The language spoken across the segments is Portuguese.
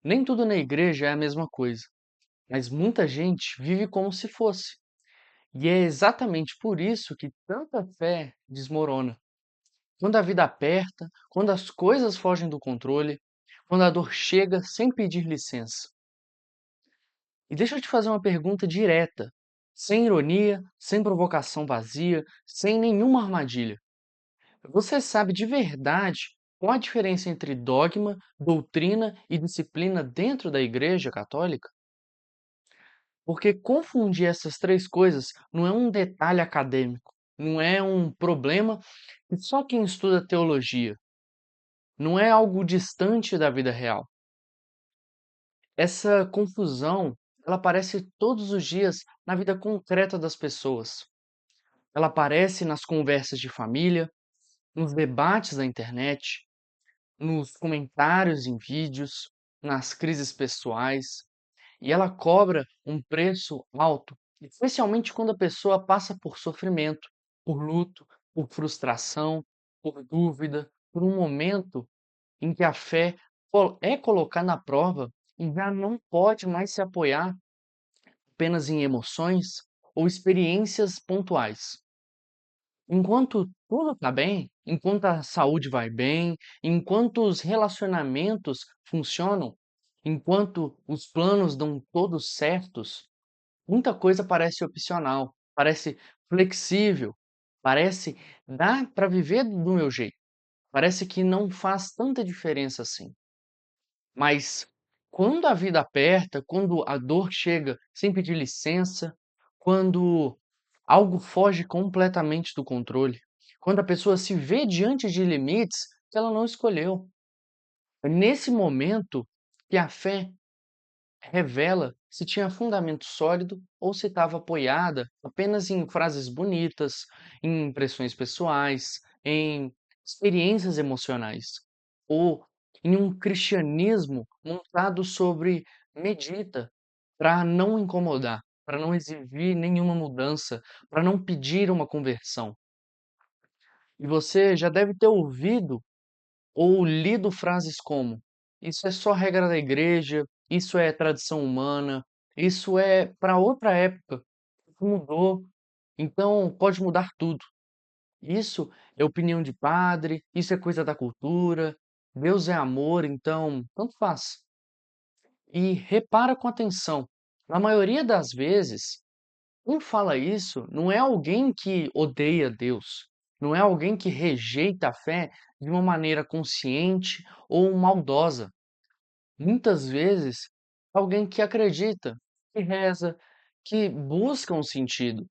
Nem tudo na igreja é a mesma coisa, mas muita gente vive como se fosse. E é exatamente por isso que tanta fé desmorona. Quando a vida aperta, quando as coisas fogem do controle, quando a dor chega sem pedir licença. E deixa eu te fazer uma pergunta direta, sem ironia, sem provocação vazia, sem nenhuma armadilha. Você sabe de verdade qual a diferença entre dogma, doutrina e disciplina dentro da Igreja Católica? Porque confundir essas três coisas não é um detalhe acadêmico, não é um problema que só quem estuda teologia, não é algo distante da vida real. Essa confusão, ela aparece todos os dias na vida concreta das pessoas. Ela aparece nas conversas de família, nos debates da internet, nos comentários em vídeos, nas crises pessoais, e ela cobra um preço alto, especialmente quando a pessoa passa por sofrimento, por luto, por frustração, por dúvida, por um momento em que a fé é colocada à prova e já não pode mais se apoiar apenas em emoções ou experiências pontuais. Enquanto tudo está bem, enquanto a saúde vai bem, enquanto os relacionamentos funcionam, enquanto os planos dão todos certos, muita coisa parece opcional, parece flexível, parece dá para viver do meu jeito, parece que não faz tanta diferença assim. Mas quando a vida aperta, quando a dor chega sem pedir licença, quando algo foge completamente do controle, quando a pessoa se vê diante de limites que ela não escolheu, é nesse momento que a fé revela se tinha fundamento sólido ou se estava apoiada apenas em frases bonitas, em impressões pessoais, em experiências emocionais, ou em um cristianismo montado sobre medida para não incomodar, para não exigir nenhuma mudança, para não pedir uma conversão. E você já deve ter ouvido ou lido frases como: "Isso é só regra da igreja, isso é tradição humana, isso é para outra época, mudou, então pode mudar tudo. Isso é opinião de padre, isso é coisa da cultura, Deus é amor, então tanto faz". E repara com atenção, na maioria das vezes, quem fala isso não é alguém que odeia Deus, não é alguém que rejeita a fé de uma maneira consciente ou maldosa. Muitas vezes, alguém que acredita, que reza, que busca um sentido,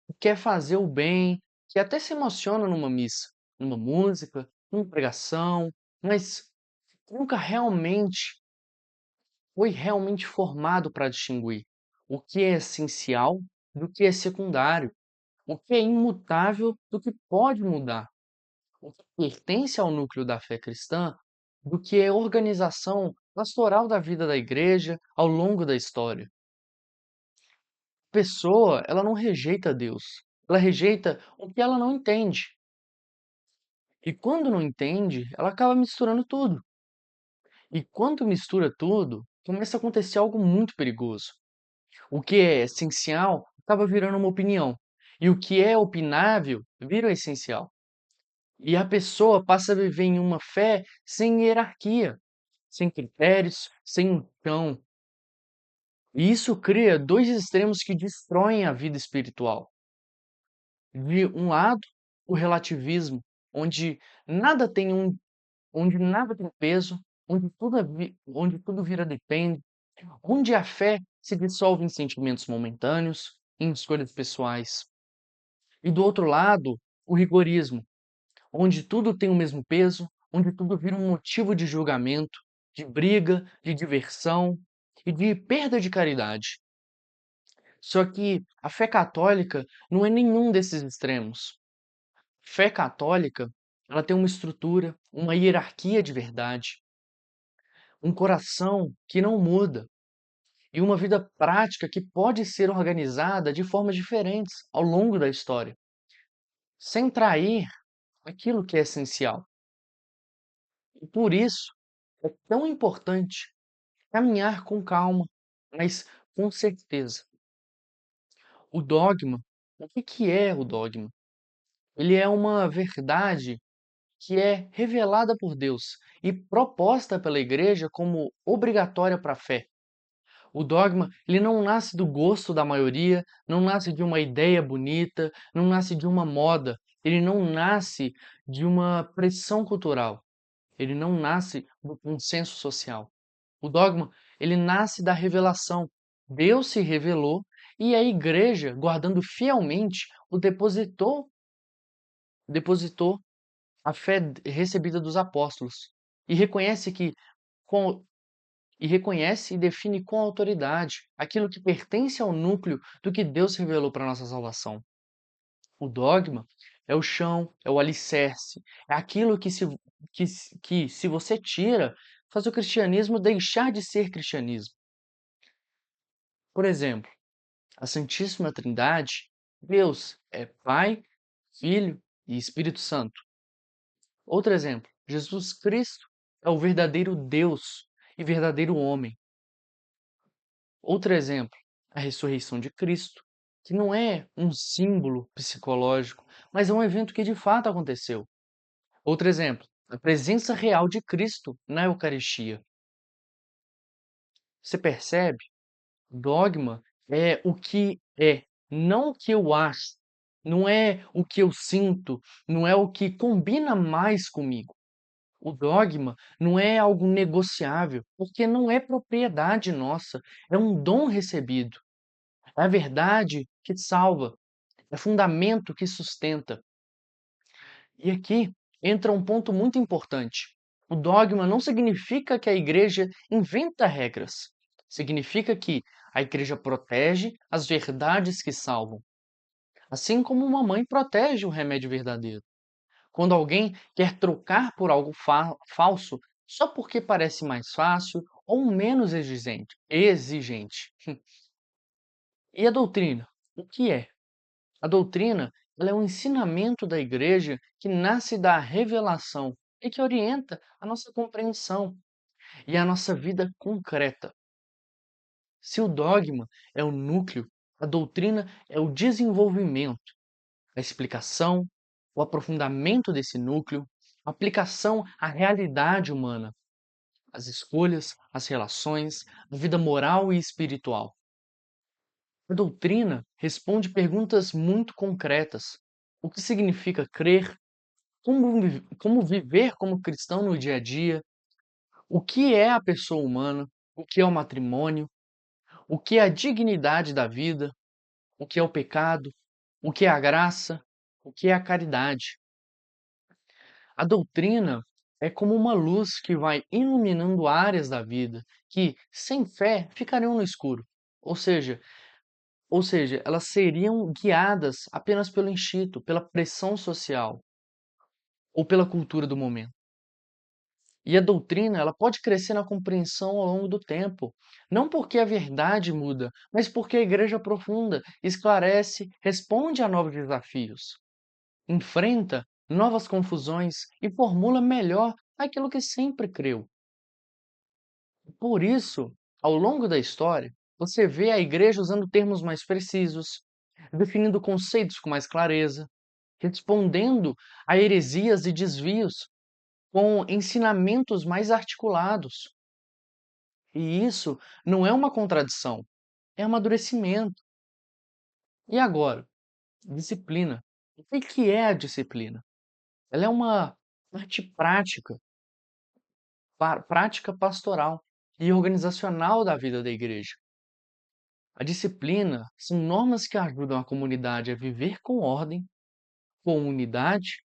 que quer fazer o bem, que até se emociona numa missa, numa música, numa pregação, mas nunca foi realmente formado para distinguir o que é essencial do que é secundário, o que é imutável do que pode mudar, o que pertence ao núcleo da fé cristã do que é organização pastoral da vida da igreja ao longo da história. A pessoa, ela não rejeita Deus, ela rejeita o que ela não entende. E quando não entende, ela acaba misturando tudo. E quando mistura tudo, começa a acontecer algo muito perigoso. O que é essencial acaba virando uma opinião. E o que é opinável vira o essencial. E a pessoa passa a viver em uma fé sem hierarquia, sem critérios, sem um chão. E isso cria dois extremos que destroem a vida espiritual. De um lado, o relativismo, onde nada tem onde nada tem peso, onde tudo vira depende, onde a fé se dissolve em sentimentos momentâneos, em escolhas pessoais. E do outro lado, o rigorismo, onde tudo tem o mesmo peso, onde tudo vira um motivo de julgamento, de briga, de diversão e de perda de caridade. Só que a fé católica não é nenhum desses extremos. Fé católica, ela tem uma estrutura, uma hierarquia de verdade, um coração que não muda e uma vida prática que pode ser organizada de formas diferentes ao longo da história, sem trair aquilo que é essencial. E por isso é tão importante caminhar com calma, mas com certeza. O dogma, o que que é o dogma? Ele é uma verdade que é revelada por Deus e proposta pela igreja como obrigatória para a fé. O dogma, ele não nasce do gosto da maioria, não nasce de uma ideia bonita, não nasce de uma moda, ele não nasce de uma pressão cultural, ele não nasce do consenso social. O dogma, ele nasce da revelação. Deus se revelou e a igreja, guardando fielmente, depositou a fé recebida dos apóstolos e reconhece que com reconhece e define com autoridade aquilo que pertence ao núcleo do que Deus revelou para a nossa salvação. O dogma é o chão, é o alicerce, é aquilo que se você tira, faz o cristianismo deixar de ser cristianismo. Por exemplo, a Santíssima Trindade, Deus é Pai, Filho e Espírito Santo. Outro exemplo, Jesus Cristo é o verdadeiro Deus e verdadeiro homem. Outro exemplo, a ressurreição de Cristo, que não é um símbolo psicológico, mas é um evento que de fato aconteceu. Outro exemplo, a presença real de Cristo na Eucaristia. Você percebe? Dogma é o que é, não o que eu acho, não é o que eu sinto, não é o que combina mais comigo. O dogma não é algo negociável, porque não é propriedade nossa, é um dom recebido. É a verdade que salva, é fundamento que sustenta. E aqui entra um ponto muito importante. O dogma não significa que a igreja inventa regras. Significa que a igreja protege as verdades que salvam, assim como uma mãe protege o remédio verdadeiro. Quando alguém quer trocar por algo falso só porque parece mais fácil ou menos exigente. E a doutrina? O que é? A doutrina, ela é um ensinamento da igreja que nasce da revelação e que orienta a nossa compreensão e a nossa vida concreta. Se o dogma é o núcleo, a doutrina é o desenvolvimento, a explicação, o aprofundamento desse núcleo, a aplicação à realidade humana, as escolhas, as relações, a vida moral e espiritual. A doutrina responde perguntas muito concretas. O que significa crer? Como viver como cristão no dia a dia? O que é a pessoa humana? O que é o matrimônio? O que é a dignidade da vida? O que é o pecado? O que é a graça? O que é a caridade? A doutrina é como uma luz que vai iluminando áreas da vida que, sem fé, ficariam no escuro. Ou seja, ou seja, elas seriam guiadas apenas pelo instinto, pela pressão social ou pela cultura do momento. E a doutrina, ela pode crescer na compreensão ao longo do tempo, não porque a verdade muda, mas porque a igreja aprofunda, esclarece, responde a novos desafios, enfrenta novas confusões e formula melhor aquilo que sempre creu. Por isso, ao longo da história, você vê a igreja usando termos mais precisos, definindo conceitos com mais clareza, respondendo a heresias e desvios com ensinamentos mais articulados. E isso não é uma contradição, é amadurecimento. E agora, disciplina. O que que é a disciplina? Ela é uma parte prática, prática pastoral e organizacional da vida da igreja. A disciplina são normas que ajudam a comunidade a viver com ordem, com unidade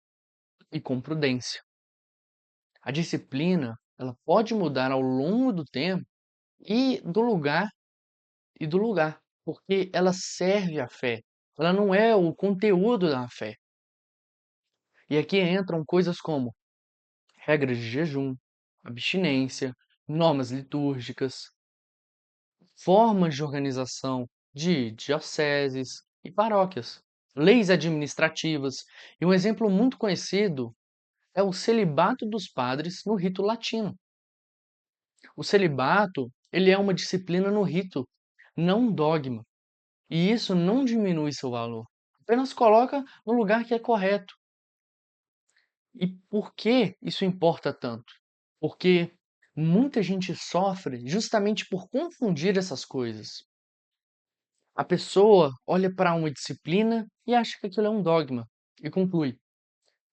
e com prudência. A disciplina, ela pode mudar ao longo do tempo e do lugar, porque ela serve à fé. Ela não é o conteúdo da fé. E aqui entram coisas como regras de jejum, abstinência, normas litúrgicas, formas de organização de dioceses e paróquias, leis administrativas. E um exemplo muito conhecido é o celibato dos padres no rito latino. O celibato ele é uma disciplina no rito, não um dogma. E isso não diminui seu valor, apenas coloca no lugar que é correto. E por que isso importa tanto? Porque muita gente sofre justamente por confundir essas coisas. A pessoa olha para uma disciplina e acha que aquilo é um dogma e conclui: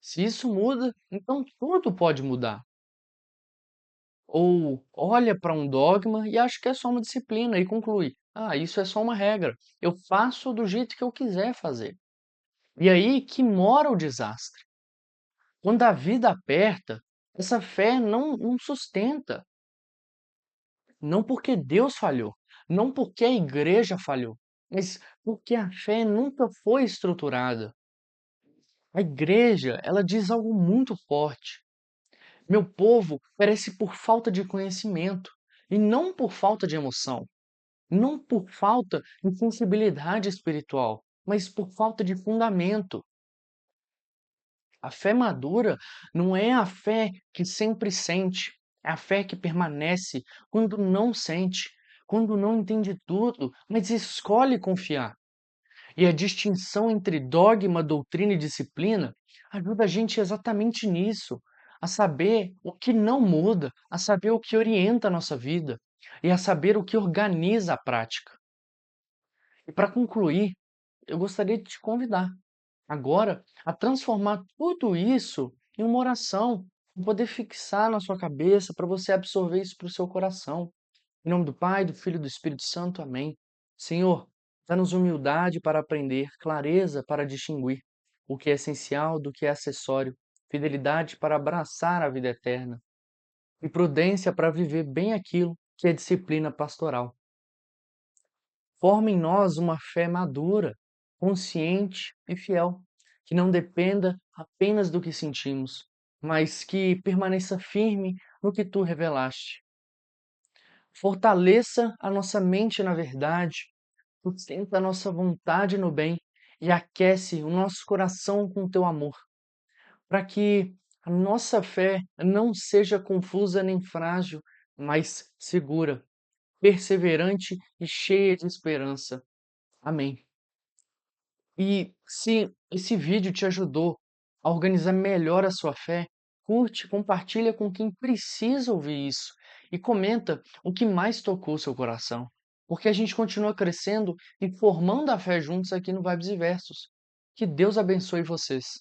se isso muda, então tudo pode mudar. Ou olha para um dogma e acha que é só uma disciplina e conclui: ah, isso é só uma regra. Eu faço do jeito que eu quiser fazer. E aí que mora o desastre. Quando a vida aperta, essa fé não sustenta. Não porque Deus falhou, não porque a igreja falhou, mas porque a fé nunca foi estruturada. A igreja, ela diz algo muito forte. Meu povo perece por falta de conhecimento, e não por falta de emoção, não por falta de sensibilidade espiritual, mas por falta de fundamento. A fé madura não é a fé que sempre sente, é a fé que permanece quando não sente, quando não entende tudo, mas escolhe confiar. E a distinção entre dogma, doutrina e disciplina ajuda a gente exatamente nisso, a saber o que não muda, a saber o que orienta a nossa vida e a saber o que organiza a prática. E para concluir, eu gostaria de te convidar agora a transformar tudo isso em uma oração, para poder fixar na sua cabeça, para você absorver isso para o seu coração. Em nome do Pai, do Filho e do Espírito Santo. Amém. Senhor, dá-nos humildade para aprender, clareza para distinguir o que é essencial do que é acessório, fidelidade para abraçar a vida eterna e prudência para viver bem aquilo que é disciplina pastoral. Forma em nós uma fé madura, consciente e fiel, que não dependa apenas do que sentimos, mas que permaneça firme no que tu revelaste. Fortaleça a nossa mente na verdade, sustenta a nossa vontade no bem e aquece o nosso coração com teu amor, para que a nossa fé não seja confusa nem frágil, mas segura, perseverante e cheia de esperança. Amém. E se esse vídeo te ajudou a organizar melhor a sua fé, curte, compartilha com quem precisa ouvir isso e comenta o que mais tocou seu coração, porque a gente continua crescendo e formando a fé juntos aqui no Vibes e Versos. Que Deus abençoe vocês.